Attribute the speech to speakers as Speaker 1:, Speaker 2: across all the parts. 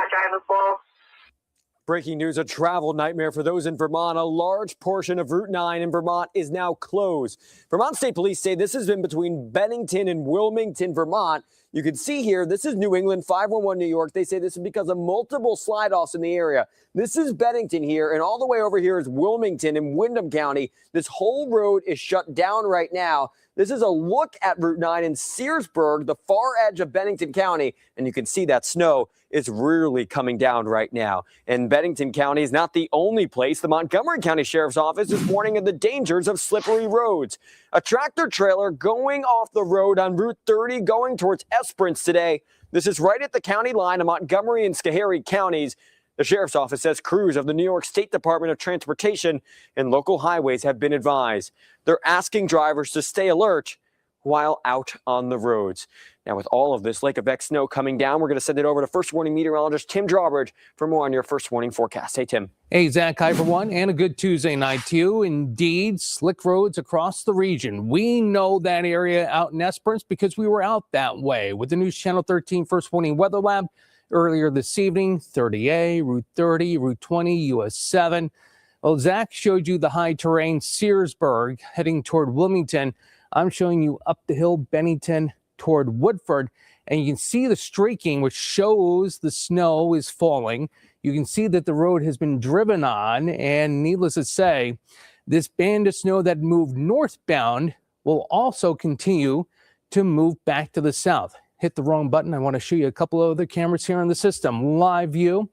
Speaker 1: drivable.
Speaker 2: Breaking news, a travel nightmare for those in Vermont. A large portion of Route 9 in Vermont is now closed. Vermont State Police say this has been between Bennington and Wilmington, Vermont. You can see here, this is New England, 511 New York. They say this is because of multiple slide-offs in the area. This is Bennington here, and all the way over here is Wilmington in Windham County. This whole road is shut down right now. This is a look at Route 9 in Searsburg, the far edge of Bennington County, and you can see that snow is really coming down right now. And Bennington County is not the only place. The Montgomery County Sheriff's Office is warning of the dangers of slippery roads. A tractor trailer going off the road on Route 30 going towards Esperance today. This is right at the county line of Montgomery and Schoharie counties. The Sheriff's Office says crews of the New York State Department of Transportation and local highways have been advised. They're asking drivers to stay alert while out on the roads. Now, with all of this lake effect snow coming down, we're going to send it over to First Warning meteorologist Tim Drawbridge for more on your First Warning forecast. Hey, Tim.
Speaker 3: Hey, Zach. Hi, everyone, and a good Tuesday night to you. Indeed, slick roads across the region. We know that area out in Esperance because we were out that way with the News Channel 13 First Warning Weather Lab earlier this evening. 30A, Route 30, Route 20, US 7. Well, Zach showed you the high terrain Searsburg heading toward Wilmington. I'm showing you up the hill Bennington toward Woodford, and you can see the streaking, which shows the snow is falling. You can see that the road has been driven on, and needless to say, this band of snow that moved northbound will also continue to move back to the south. Hit the wrong button. I want to show you a couple of other cameras here in the system. Live view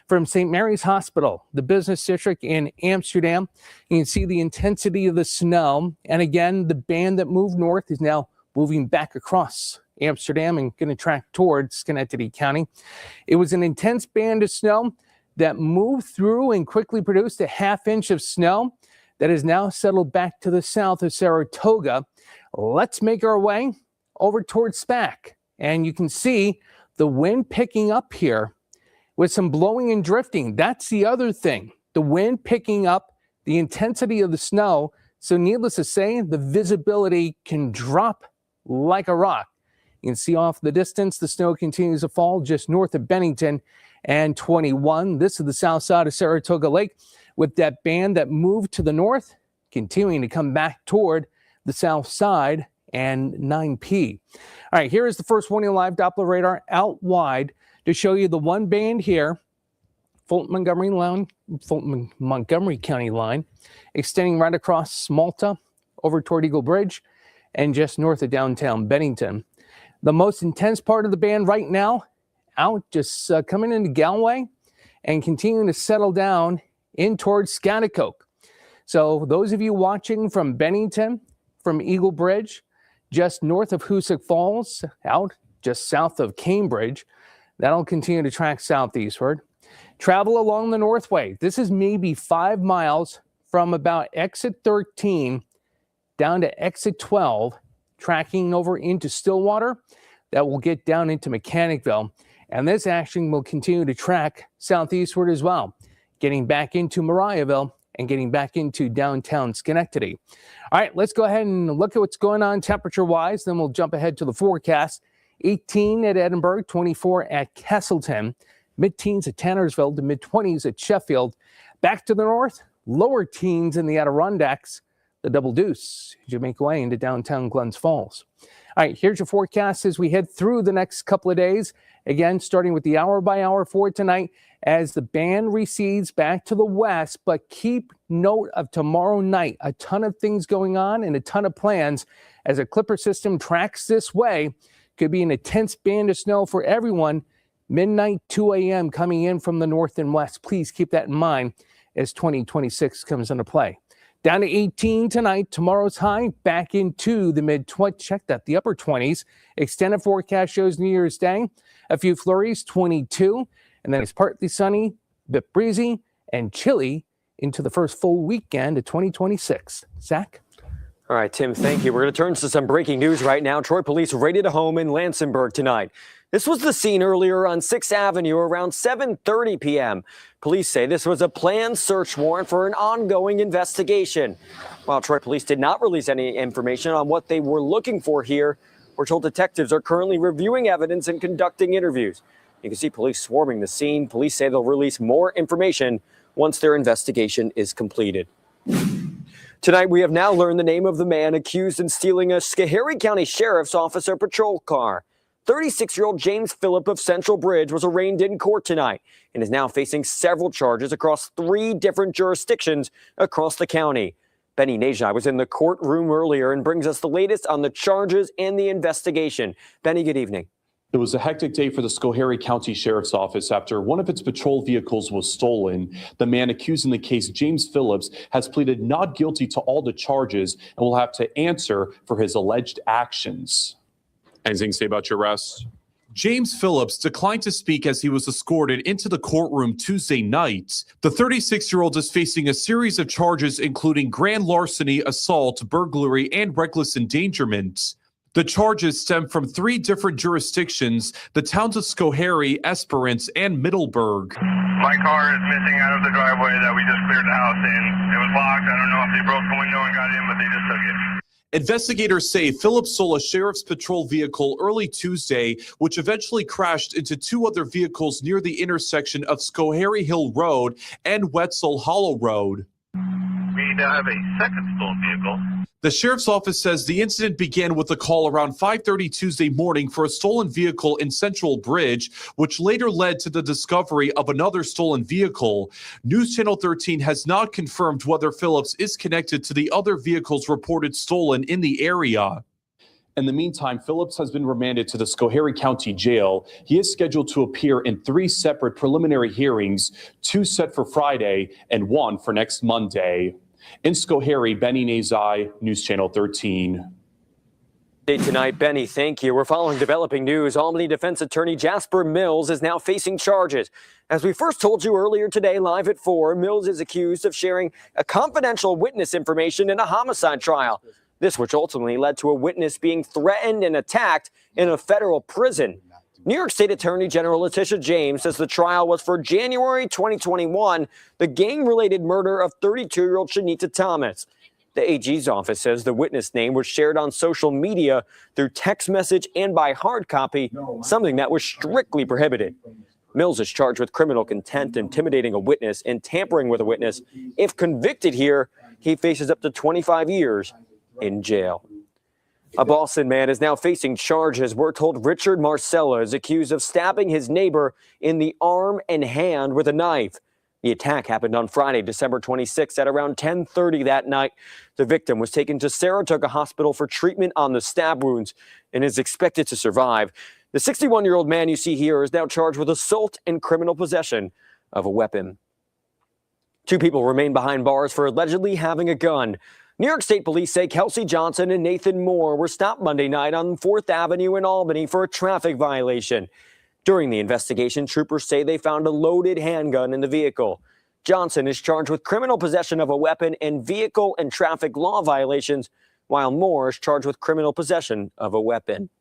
Speaker 3: from St. Mary's Hospital, the business district in Amsterdam. You can see the intensity of the snow. And again, the band that moved north is now moving back across Amsterdam and going to track towards Schenectady County. It was an intense band of snow that moved through and quickly produced a half-inch of snow that is now settled back to the south of Saratoga. Let's make our way over towards SPAC. And you can see the wind picking up here with some blowing and drifting. That's the other thing. The wind picking up the intensity of the snow. So needless to say, the visibility can drop like a rock. You can see off the distance, the snow continues to fall just north of Bennington and 21. This is the south side of Saratoga Lake with that band that moved to the north, continuing to come back toward the south side and 9P. All right, here is the First Warning Live Doppler radar out wide to show you the one band here, Fulton Montgomery County line, extending right across Malta over toward Eagle Bridge and just north of downtown Bennington. The most intense part of the band right now out just coming into Galway and continuing to settle down in towards Schaghticoke. So those of you watching from Bennington, from Eagle Bridge, just north of Hoosick Falls, out just south of Cambridge, that'll continue to track southeastward. Travel along the Northway. This is maybe 5 miles from about exit 13 down to exit 12, tracking over into Stillwater. That will get down into Mechanicville. And this action will continue to track southeastward as well, getting back into Mariahville and getting back into downtown Schenectady. All right, let's go ahead and look at what's going on temperature-wise. Then we'll jump ahead to the forecast. 18 at Edinburgh, 24 at Castleton, mid-teens at Tannersville to mid-20s at Sheffield. Back to the north, lower teens in the Adirondacks, the Double Deuce as you make way into downtown Glens Falls. All right, here's your forecast as we head through the next couple of days. Again, starting with the hour-by-hour for tonight as the band recedes back to the west, but keep note of tomorrow night. A ton of things going on and a ton of plans as a Clipper system tracks this way. Could be an intense band of snow for everyone. Midnight, 2 a.m. coming in from the north and west. Please keep that in mind as 2026 comes into play. Down to 18 tonight. Tomorrow's high back into the mid-20s. Check that, the upper 20s. Extended forecast shows New Year's Day. A few flurries, 22. And then it's partly sunny, a bit breezy, and chilly into the first full weekend of 2026. Zach?
Speaker 2: All right, Tim, thank you. We're going to turn to some breaking news right now. Troy police raided a home in Lansingburg tonight. This was the scene earlier on 6th Avenue around 7:30 p.m. Police say this was a planned search warrant for an ongoing investigation. While Troy police did not release any information on what they were looking for here, we're told detectives are currently reviewing evidence and conducting interviews. You can see police swarming the scene. Police say they'll release more information once their investigation is completed. Tonight, we have now learned the name of the man accused in stealing a Schoharie County Sheriff's Officer patrol car. 36-year-old James Phillip of Central Bridge was arraigned in court tonight and is now facing several charges across 3 different jurisdictions across the county. Benny Najai was in the courtroom earlier and brings us the latest on the charges and the investigation. Benny, good evening.
Speaker 1: It was a hectic day for the Schoharie County Sheriff's Office after one of its patrol vehicles was stolen. The man accused in the case, James Phillips, has pleaded not guilty to all the charges and will have to answer for his alleged actions.
Speaker 4: Anything to say about your arrest? James Phillips declined to speak as he was escorted into the courtroom Tuesday night. The 36-year-old is facing a series of charges including grand larceny, assault, burglary, and reckless endangerment. The charges stem from 3 different jurisdictions, the towns of Schoharie, Esperance, and Middleburg.
Speaker 5: My car is missing out of the driveway that we just cleared the house in. It was locked. I don't know if they broke the window and got in, but they just took it.
Speaker 4: Investigators say Phillips stole a sheriff's patrol vehicle early Tuesday, which eventually crashed into 2 other vehicles near the intersection of Schoharie Hill Road and Wetzel Hollow Road.
Speaker 5: We now have a second stolen vehicle.
Speaker 4: The sheriff's office says the incident began with a call around 5:30 Tuesday morning for a stolen vehicle in Central Bridge, which later led to the discovery of another stolen vehicle. NewsChannel 13 has not confirmed whether Phillips is connected to the other vehicles reported stolen in the area.
Speaker 1: In the meantime, Phillips has been remanded to the Schoharie County Jail. He is scheduled to appear in 3 separate preliminary hearings, 2 set for Friday and 1 for next Monday. In Schoharie, Benny Nazai, News Channel 13.
Speaker 2: Tonight, Benny, thank you. We're following developing news. Albany defense attorney Jasper Mills is now facing charges. As we first told you earlier today, live at 4, Mills is accused of sharing a confidential witness information in a homicide trial. This which ultimately led to a witness being threatened and attacked in a federal prison. New York State Attorney General Letitia James says the trial was for January 2021, the gang-related murder of 32-year-old Shanita Thomas. The AG's office says the witness name was shared on social media through text message and by hard copy, something that was strictly prohibited. Mills is charged with criminal contempt, intimidating a witness, and tampering with a witness. If convicted here, he faces up to 25 years in jail. A Boston man is now facing charges. We're told Richard Marcella is accused of stabbing his neighbor in the arm and hand with a knife. The attack happened on Friday, December 26th at around 10:30 that night. The victim was taken to Saratoga Hospital for treatment on the stab wounds and is expected to survive. The 61-year-old man you see here is now charged with assault and criminal possession of a weapon. 2 people remain behind bars for allegedly having a gun. New York State police say Kelsey Johnson and Nathan Moore were stopped Monday night on 4th Avenue in Albany for a traffic violation. During the investigation, troopers say they found a loaded handgun in the vehicle. Johnson is charged with criminal possession of a weapon and vehicle and traffic law violations, while Moore is charged with criminal possession of a weapon.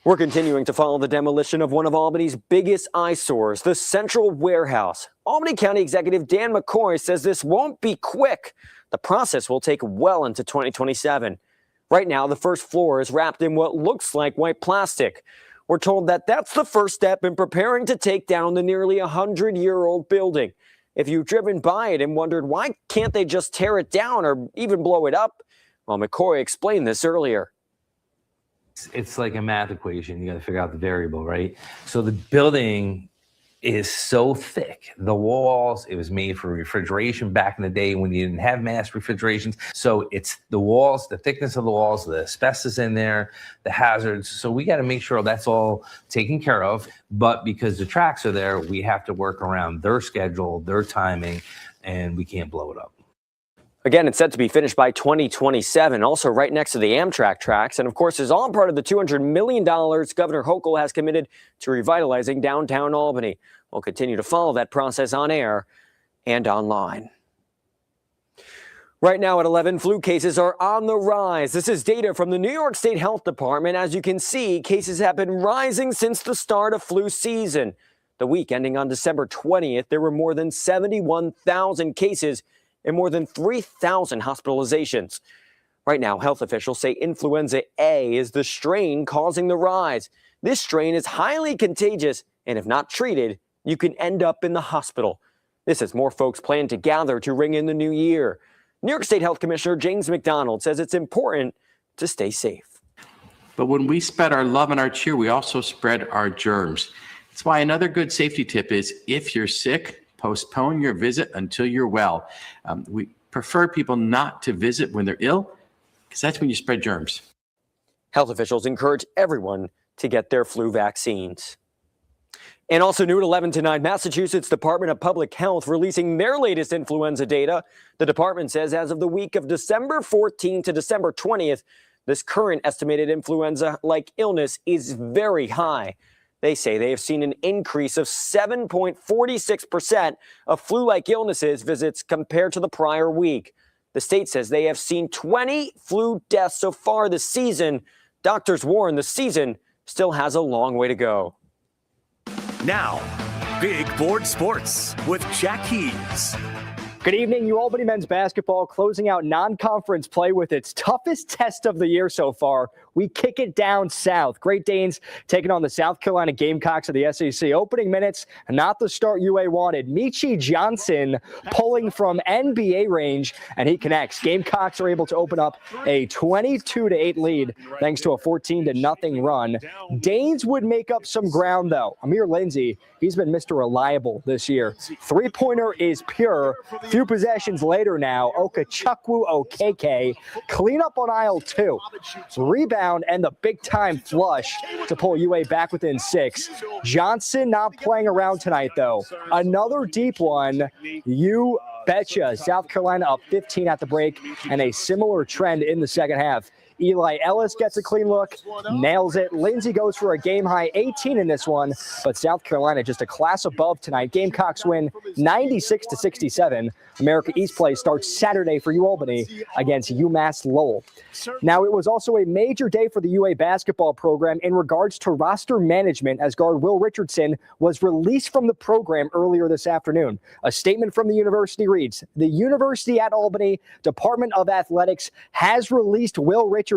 Speaker 2: We're continuing to follow the demolition of one of Albany's biggest eyesores, the Central Warehouse. Albany County Executive Dan McCoy says this won't be quick. The process will take well into 2027. Right now, the first floor is wrapped in what looks like white plastic. We're told that that's the first step in preparing to take down the nearly 100-year-old building. If you've driven by it and wondered why can't they just tear it down or even blow it up, well, McCoy explained this earlier.
Speaker 6: It's like a math equation. You got to figure out the variable, right? So the building is so thick. The walls, it was made for refrigeration back in the day when you didn't have mass refrigerations. So it's the walls, the thickness of the walls, the asbestos in there, the hazards. So we got to make sure that's all taken care of. But because the tracks are there, we have to work around their schedule, their timing, and we can't blow it up.
Speaker 2: Again, it's set to be finished by 2027, also right next to the Amtrak tracks. And of course, is all part of the $200 million Governor Hochul has committed to revitalizing downtown Albany. We'll continue to follow that process on air and online. Right now at 11, flu cases are on the rise. This is data from the New York State Health Department. As you can see, cases have been rising since the start of flu season. The week ending on December 20th, there were more than 71,000 cases and more than 3,000 hospitalizations. Right now, health officials say influenza A is the strain causing the rise. This strain is highly contagious, and if not treated, you can end up in the hospital. This as more folks plan to gather to ring in the new year. New York State Health Commissioner James McDonald says it's important to stay safe.
Speaker 7: But when we spread our love and our cheer, we also spread our germs. That's why another good safety tip is if you're sick, postpone your visit until you're well. We prefer people not to visit when they're ill because that's when you spread germs.
Speaker 2: Health officials encourage everyone to get their flu vaccines. And also new at 11 tonight, Massachusetts Department of Public Health releasing their latest influenza data. The department says as of the week of December 14th to December 20th, this current estimated influenza-like illness is very high. They say they have seen an increase of 7.46% of flu-like illnesses visits compared to the prior week. The state says they have seen 20 flu deaths so far this season. Doctors warn the season still has a long way to go.
Speaker 8: Now, Big Board Sports with Jack Keys.
Speaker 9: Good evening, Albany men's basketball closing out non-conference play with its toughest test of the year so far. We kick it down south. Great Danes taking on the South Carolina Gamecocks of the SEC. Opening minutes, not the start UA wanted. Michi Johnson pulling from NBA range, and he connects. Gamecocks are able to open up a 22-8 lead thanks to a 14-0 run. Danes would make up some ground, though. Amir Lindsey, he's been Mr. Reliable this year. Three-pointer is pure. Few possessions later now, Okechukwu Okeke clean up on aisle 2. Rebound and the big-time flush to pull UA back within 6. Johnson not playing around tonight, though. Another deep one. You betcha. South Carolina up 15 at the break, and a similar trend in the second half. Eli Ellis gets a clean look, nails it. Lindsey goes for a game-high 18 in this one, but South Carolina just a class above tonight. Gamecocks win 96-67. America East play starts Saturday for UAlbany against UMass Lowell. Now, it was also a major day for the UA basketball program in regards to roster management as guard Will Richardson was released from the program earlier this afternoon. A statement from the university reads, "The University at Albany Department of Athletics has released Will Richardson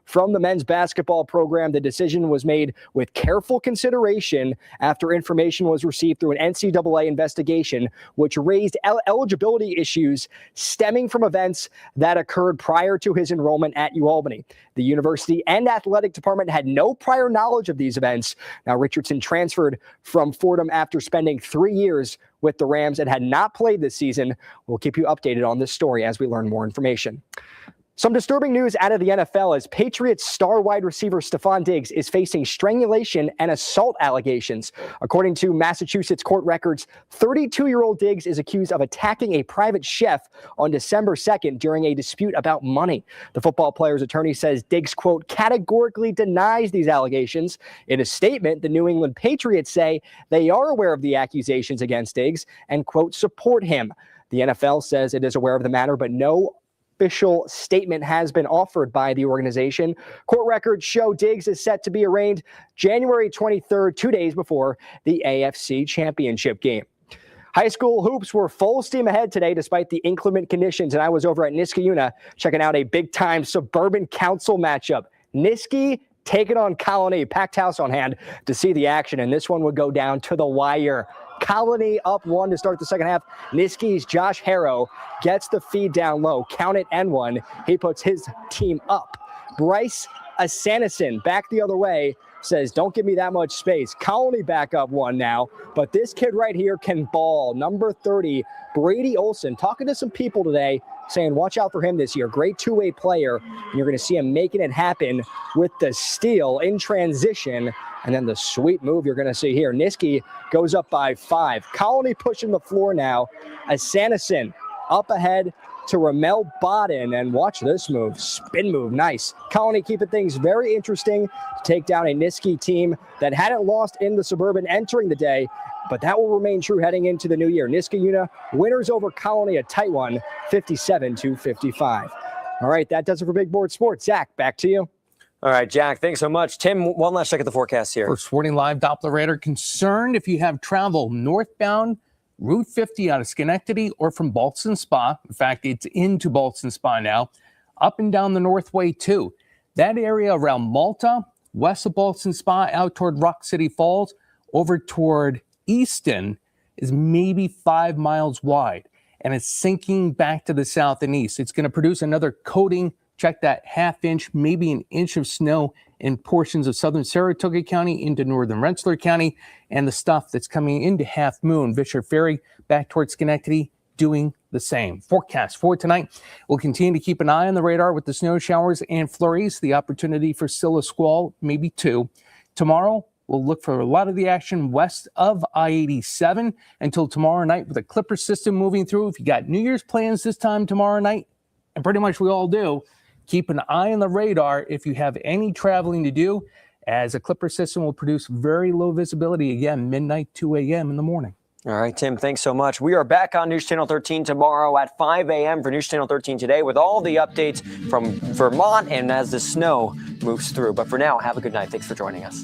Speaker 9: from the men's basketball program. The decision was made with careful consideration after information was received through an NCAA investigation, which raised eligibility issues stemming from events that occurred prior to his enrollment at UAlbany. The university and athletic department had no prior knowledge of these events. Now, Richardson transferred from Fordham after spending 3 years with the Rams and had not played this season. We'll keep you updated on this story as we learn more information. Some disturbing news out of the NFL as Patriots star wide receiver Stephon Diggs is facing strangulation and assault allegations. According to Massachusetts court records, 32-year-old Diggs is accused of attacking a private chef on December 2nd during a dispute about money. The football player's attorney says Diggs, quote, categorically denies these allegations. In a statement, the New England Patriots say they are aware of the accusations against Diggs and, quote, support him. The NFL says it is aware of the matter, but no official statement has been offered by the organization. Court records show Diggs is set to be arraigned January 23rd, 2 days before the AFC Championship game. High school hoops were full steam ahead today despite the inclement conditions, and I was over at Niskayuna checking out a big-time suburban council matchup. Niski taking on Colony, packed house on hand to see the action, and this one would go down to the wire. Colony up 1 to start the second half. Niski's Josh Harrow gets the feed down low. Count it and 1. He puts his team up. Bryce Asanison back the other way says, don't give me that much space. Colony back up 1 now, but this kid right here can ball. Number 30, Brady Olson, talking to some people today, saying watch out for him this year. Great two-way player. And you're going to see him making it happen with the steal in transition. And then the sweet move you're going to see here. Niski goes up by 5. Colony pushing the floor now. Asanison up ahead to Ramel Bodden. And watch this move. Spin move. Nice. Colony keeping things very interesting to take down a Niski team that hadn't lost in the Suburban entering the day. But that will remain true heading into the new year. Niskayuna winners over Colony, a tight one, 57-55. All right, that does it for Big Board Sports. Zach, back to you.
Speaker 2: All right, Jack, thanks so much. Tim, one last check at the forecast here.
Speaker 3: For Sporting Live Doppler radar, concerned if you have travel northbound Route 50 out of Schenectady or from Ballston Spa. In fact, it's into Ballston Spa now. Up and down the Northway, too. That area around Malta, west of Boston Spa out toward Rock City Falls over toward Easton is maybe 5 miles wide, and it's sinking back to the south and east. It's going to produce another coating. Check that ½ inch, maybe an inch of snow in portions of southern Saratoga County into northern Rensselaer County, and the stuff that's coming into Half Moon, Fisher Ferry, back towards Schenectady, doing the same. Forecast for tonight, we'll continue to keep an eye on the radar with the snow showers and flurries, the opportunity for still a squall, maybe 2. Tomorrow, we'll look for a lot of the action west of I-87 until tomorrow night with a clipper system moving through. If you got New Year's plans this time tomorrow night, and pretty much we all do, keep an eye on the radar if you have any traveling to do, as a clipper system will produce very low visibility, again, midnight, 2 a.m. in the morning.
Speaker 2: All right, Tim, thanks so much. We are back on News Channel 13 tomorrow at 5 a.m. for News Channel 13 Today with all the updates from Vermont and as the snow moves through. But for now, have a good night. Thanks for joining us.